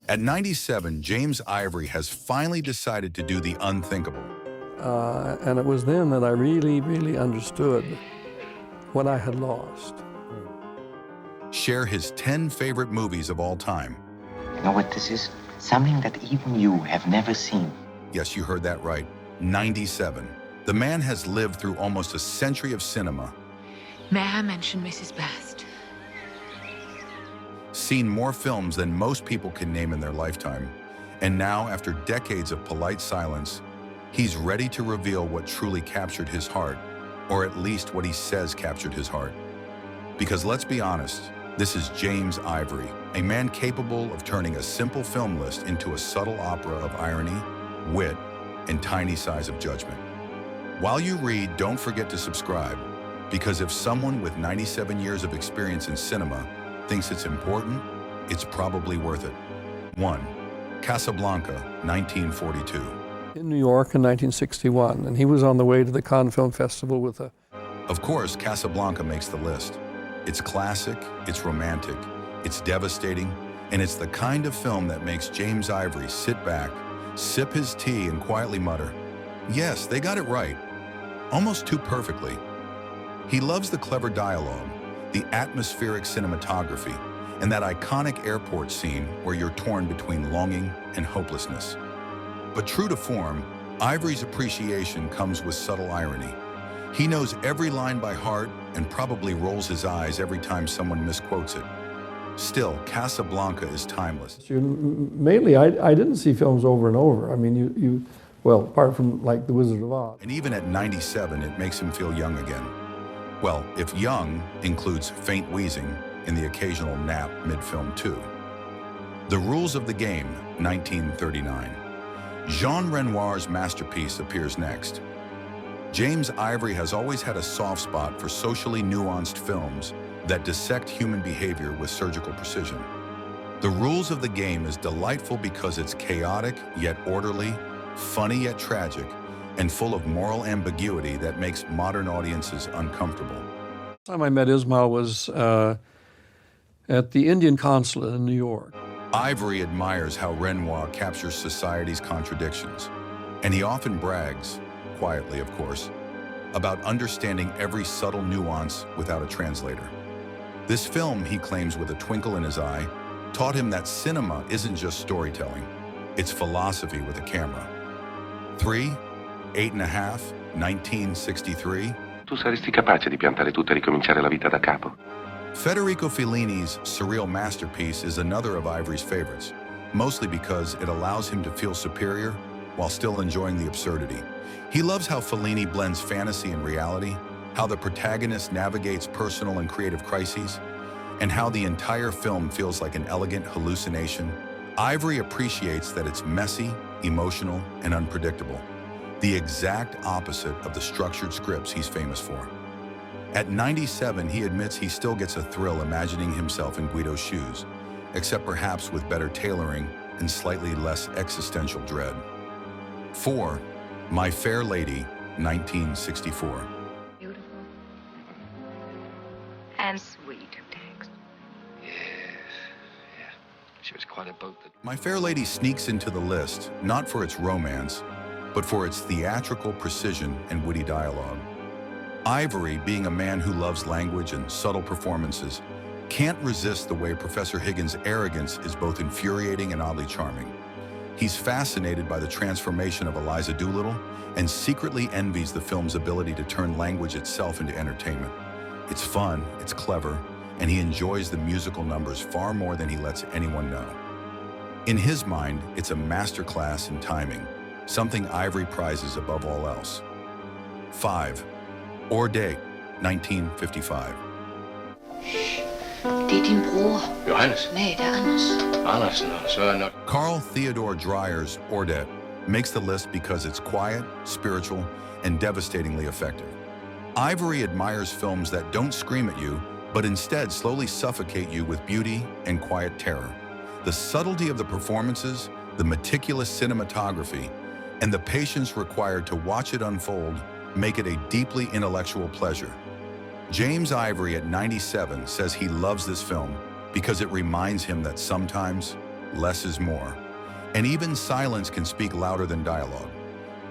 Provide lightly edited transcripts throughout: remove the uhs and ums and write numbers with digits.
At 97, James Ivory has finally decided to do the unthinkable. And it was then that I really, really understood what I had lost. Share his 10 favorite movies of all time. You know what this is? Something that even you have never seen. Yes, you heard that right. 97. The man has lived through almost a century of cinema. May I mention Mrs. Best? Seen more films than most people can name in their lifetime. And now, after decades of polite silence, he's ready to reveal what truly captured his heart, or at least what he says captured his heart. Because let's be honest, this is James Ivory, a man capable of turning a simple film list into a subtle opera of irony, wit, and tiny size of judgment. While you read, don't forget to subscribe, because if someone with 97 years of experience in cinema thinks it's important, it's probably worth it. 1. Casablanca, 1942. In New York in 1961, and he was on the way to the Cannes Film Festival with a... Of course, Casablanca makes the list. It's classic, it's romantic, it's devastating, and it's the kind of film that makes James Ivory sit back, sip his tea, and quietly mutter, "Yes, they got it right." Almost too perfectly. He loves the clever dialogue, the atmospheric cinematography, and that iconic airport scene where you're torn between longing and hopelessness. But true to form, Ivory's appreciation comes with subtle irony. He knows every line by heart and probably rolls his eyes every time someone misquotes it. Still, Casablanca is timeless. Mainly, I didn't see films over and over. I mean, well, apart from like The Wizard of Oz. And even at 97, it makes him feel young again. Well, if young includes faint wheezing and the occasional nap mid-film too. The Rules of the Game, 1939. Jean Renoir's masterpiece appears next. James Ivory has always had a soft spot for socially nuanced films that dissect human behavior with surgical precision. The Rules of the Game is delightful because it's chaotic yet orderly, funny yet tragic, and full of moral ambiguity that makes modern audiences uncomfortable. The time I met Ismail was at the Indian consulate in New York. Ivory admires how Renoir captures society's contradictions, and he often brags, quietly of course, about understanding every subtle nuance without a translator. This film, he claims with a twinkle in his eye, taught him that cinema isn't just storytelling, it's philosophy with a camera. 3, 8½, 1963. Tu saresti capace di piantare tutto e ricominciare la vita da capo? Federico Fellini's surreal masterpiece is another of Ivory's favorites, mostly because it allows him to feel superior while still enjoying the absurdity. He loves how Fellini blends fantasy and reality, how the protagonist navigates personal and creative crises, and how the entire film feels like an elegant hallucination. Ivory appreciates that it's messy, emotional, and unpredictable, the exact opposite of the structured scripts he's famous for. At 97, he admits he still gets a thrill imagining himself in Guido's shoes, except perhaps with better tailoring and slightly less existential dread. 4. My Fair Lady, 1964. Beautiful. And sweet of text. Yes, yeah. She was quite a boat that... My Fair Lady sneaks into the list, not for its romance, but for its theatrical precision and witty dialogue. Ivory, being a man who loves language and subtle performances, can't resist the way Professor Higgins' arrogance is both infuriating and oddly charming. He's fascinated by the transformation of Eliza Doolittle and secretly envies the film's ability to turn language itself into entertainment. It's fun, it's clever, and he enjoys the musical numbers far more than he lets anyone know. In his mind, it's a masterclass in timing, something Ivory prizes above all else. 5. Hors d'Ate, 1955. Det er din bror. Johannes. Nej, det er Anders. Anders, no, så nok. Carl Theodor Dreyer's Hors d'Ate makes the list because it's quiet, spiritual, and devastatingly effective. Ivory admires films that don't scream at you, but instead slowly suffocate you with beauty and quiet terror. The subtlety of the performances, the meticulous cinematography, and the patience required to watch it unfold make it a deeply intellectual pleasure. James Ivory at 97 says he loves this film because it reminds him that sometimes less is more. And even silence can speak louder than dialogue.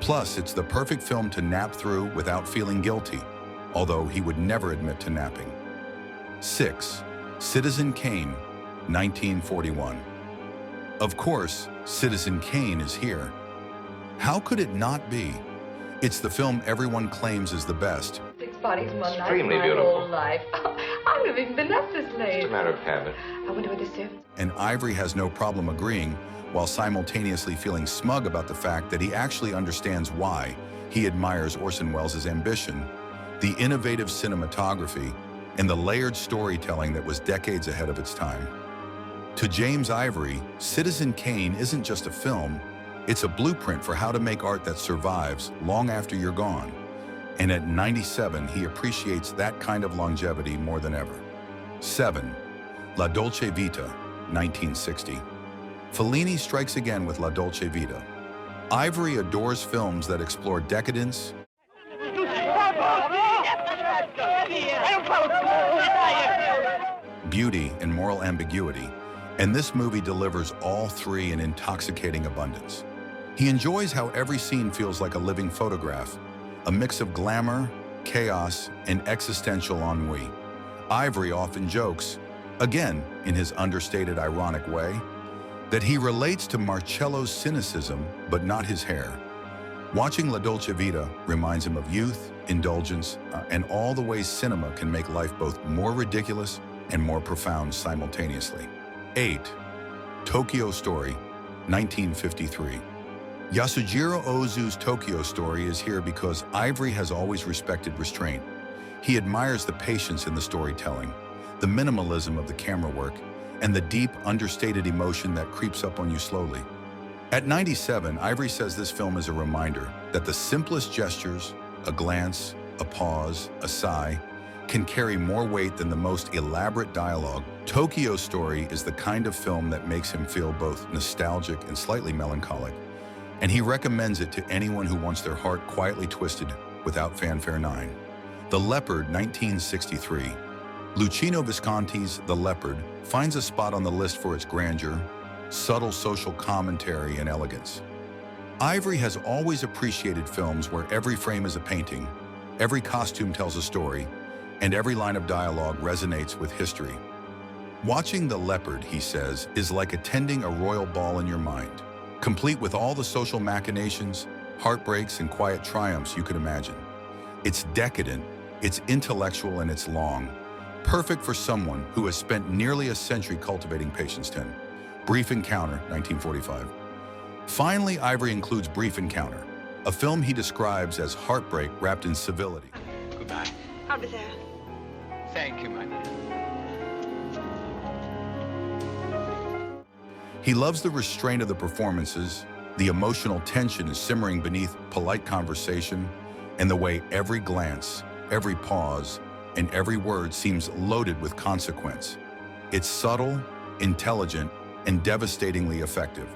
Plus, it's the perfect film to nap through without feeling guilty, although he would never admit to napping. 6. Citizen Kane, 1941. Of course, Citizen Kane is here. How could it not be? It's the film everyone claims is the best. 6 bodies, 1 night, Extremely my beautiful. whole life. I'm living the left this It's late. a matter of habit. I wonder what this is. And Ivory has no problem agreeing, while simultaneously feeling smug about the fact that he actually understands why he admires Orson Welles' ambition, the innovative cinematography, and the layered storytelling that was decades ahead of its time. To James Ivory, Citizen Kane isn't just a film, it's a blueprint for how to make art that survives long after you're gone. And at 97, he appreciates that kind of longevity more than ever. 7. La Dolce Vita, 1960. Fellini strikes again with La Dolce Vita. Ivory adores films that explore decadence, beauty, and moral ambiguity, and this movie delivers all three in intoxicating abundance. He enjoys how every scene feels like a living photograph, a mix of glamour, chaos, and existential ennui. Ivory often jokes, again in his understated ironic way, that he relates to Marcello's cynicism, but not his hair. Watching La Dolce Vita reminds him of youth, indulgence, and all the ways cinema can make life both more ridiculous and more profound simultaneously. 8. Tokyo Story, 1953. Yasujiro Ozu's Tokyo Story is here because Ivory has always respected restraint. He admires the patience in the storytelling, the minimalism of the camera work, and the deep, understated emotion that creeps up on you slowly. At 97, Ivory says this film is a reminder that the simplest gestures, a glance, a pause, a sigh, can carry more weight than the most elaborate dialogue. Tokyo Story is the kind of film that makes him feel both nostalgic and slightly melancholic, and he recommends it to anyone who wants their heart quietly twisted without fanfare. 9. The Leopard, 1963. Luchino Visconti's The Leopard finds a spot on the list for its grandeur, subtle social commentary, and elegance. Ivory has always appreciated films where every frame is a painting, every costume tells a story, and every line of dialogue resonates with history. Watching The Leopard, he says, is like attending a royal ball in your mind, complete with all the social machinations, heartbreaks, and quiet triumphs you could imagine. It's decadent, it's intellectual, and it's long. Perfect for someone who has spent nearly a century cultivating patience. 10. Brief Encounter, 1945. Finally, Ivory includes Brief Encounter, a film he describes as heartbreak wrapped in civility. Goodbye. Over there. Thank you, my dear. He loves the restraint of the performances, the emotional tension simmering beneath polite conversation, and the way every glance, every pause, and every word seems loaded with consequence. It's subtle, intelligent, and devastatingly effective.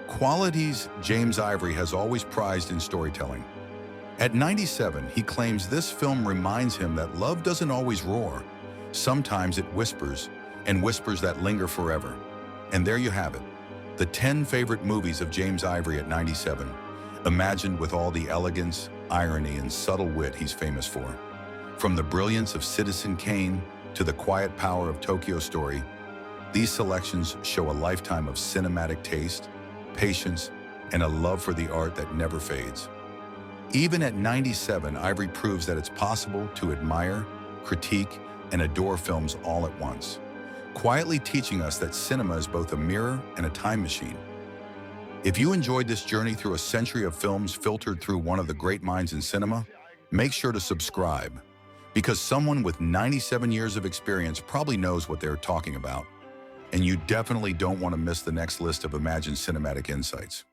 Qualities James Ivory has always prized in storytelling. At 97, he claims this film reminds him that love doesn't always roar. Sometimes it whispers, and whispers that linger forever. And there you have it, the 10 favorite movies of James Ivory at 97, imagined with all the elegance, irony, and subtle wit he's famous for. From the brilliance of Citizen Kane to the quiet power of Tokyo Story, these selections show a lifetime of cinematic taste, patience, and a love for the art that never fades. Even at 97, Ivory proves that it's possible to admire, critique, and adore films all at once, quietly teaching us that cinema is both a mirror and a time machine. If you enjoyed this journey through a century of films filtered through one of the great minds in cinema, make sure to subscribe, because someone with 97 years of experience probably knows what they're talking about, and you definitely don't want to miss the next list of imagined cinematic insights.